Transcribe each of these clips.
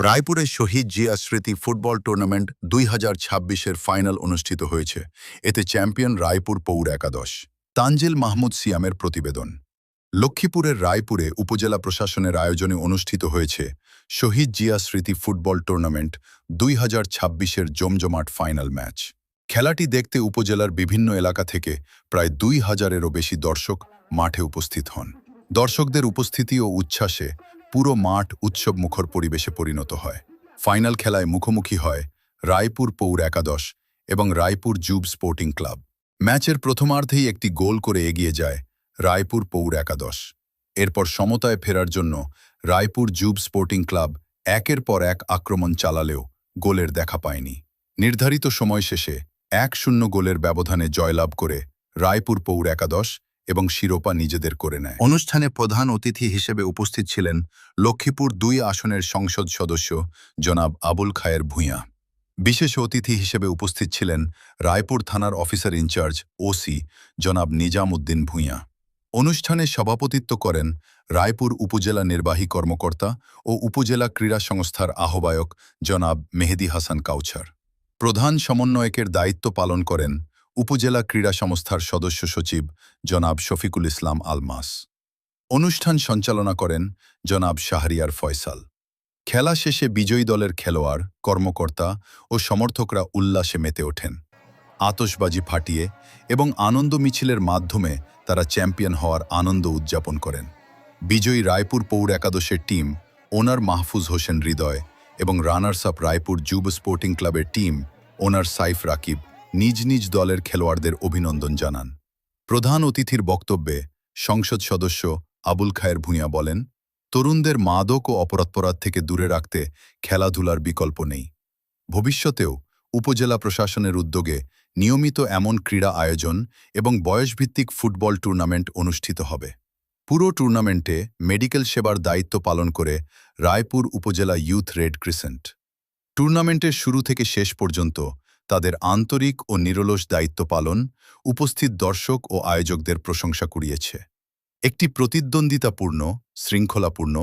রায়পুরে শহীদ জিয়া স্মৃতি football tournament 2026-এর final অনুষ্ঠিত হয়েছে। এতে চ্যাম্পিয়ন রায়পুর পৌর একাদশ। তানজিল মাহমুদ সিয়ামের প্রতিবেদন। লক্ষ্মীপুরের রায়পুরে উপজেলা প্রশাসনের আয়োজনে অনুষ্ঠিত হয়েছে শহীদ জিয়া স্মৃতি ফুটবল টুর্নামেন্ট 2026-এর জমজমাট ফাইনাল ম্যাচ। খেলাটি দেখতে উপজেলার বিভিন্ন এলাকা থেকে প্রায় 2000-এরও বেশি দর্শক মাঠে উপস্থিত হন। দর্শকদের উপস্থিতি ও উচ্ছ্বাসে পুরো মাঠ উৎসবমুখর পরিবেশে পরিণত হয়। ফাইনাল খেলায় মুখোমুখি হয় রায়পুর পৌর একাদশ এবং রায়পুর যুব স্পোর্টিং ক্লাব। ম্যাচের প্রথমার্ধেই একটি গোল করে এগিয়ে যায় রায়পুর পৌর একাদশ। এরপর সমতায় ফেরার জন্য রায়পুর যুব স্পোর্টিং ক্লাব একের পর এক আক্রমণ চালালেও গোলের দেখা পায়নি। নির্ধারিত সময় শেষে 1-0 গোলের ব্যবধানে জয়লাভ করে রায়পুর পৌর একাদশ এবং শিরোপা নিজেদের করে নেয়। অনুষ্ঠানে প্রধান অতিথি হিসেবে উপস্থিত ছিলেন লক্ষ্মীপুর 2 আসনের সংসদ সদস্য জনাব আবুল খায়ের ভূঁইয়া। বিশেষ অতিথি হিসেবে উপস্থিত ছিলেন রায়পুর থানার অফিসার ইনচার্জ ওসি জনাব নিজাম উদ্দিন ভূঁইয়া। অনুষ্ঠানে সভাপতিত্ব করেন রায়পুর উপজেলা নির্বাহী কর্মকর্তা ও উপজেলা ক্রীড়া সংস্থার আহ্বায়ক জনাব মেহেদি হাসান কাউছার। প্রধান সমন্বয়কের দায়িত্ব পালন করেন উপজেলা ক্রীড়া সংস্থার সদস্য সচিব জনাব শফিকুল ইসলাম আলমাস। অনুষ্ঠান সঞ্চালনা করেন জনাব শাহরিয়ার ফয়সাল। খেলা শেষে বিজয়ী দলের খেলোয়াড়, কর্মকর্তা ও সমর্থকরা উল্লাসে মেতে ওঠেন। আতশবাজি ফাটিয়ে এবং আনন্দ মিছিলের মাধ্যমে তারা চ্যাম্পিয়ন হওয়ার আনন্দ উদযাপন করেন। বিজয়ী রায়পুর পৌর একাদশের টিম ওনার মাহফুজ হোসেন হৃদয় এবং রানার্স আপ রায়পুর যুব স্পোর্টিং ক্লাবের টিম ওনার সাইফ রাকিব নিজ নিজ দলের খেলোয়াড়দের অভিনন্দন জানান। প্রধান অতিথির বক্তব্যে সংসদ সদস্য আবুল খায়ের ভূঁইয়া বলেন, তরুণদের মাদক ও অপরাধ থেকে দূরে রাখতে খেলাধুলার বিকল্প নেই। ভবিষ্যতেও উপজেলা প্রশাসনের উদ্যোগে নিয়মিত এমন ক্রীড়া আয়োজন এবং বয়সভিত্তিক ফুটবল টুর্নামেন্ট অনুষ্ঠিত হবে। পুরো টুর্নামেন্টে মেডিকেল সেবার দায়িত্ব পালন করে রায়পুর উপজেলা ইউথ রেড ক্রিসেন্ট। টুর্নামেন্টের শুরু থেকে শেষ পর্যন্ত তাদের আন্তরিক ও নিরলস দায়িত্ব পালন উপস্থিত দর্শক ও আয়োজকদের প্রশংসা কুড়িয়েছে। একটি প্রতিদ্বন্দ্বিতাপূর্ণ, শৃঙ্খলাপূর্ণ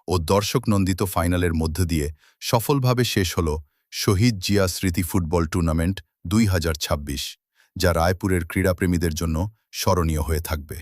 ও দর্শকনন্দিত ফাইনালের মধ্য দিয়ে সফলভাবে শেষ হল শহীদ জিয়া স্মৃতি ফুটবল টুর্নামেন্ট 2026, যা রায়পুরের ক্রীড়াপ্রেমীদের জন্য স্মরণীয় হয়ে থাকবে।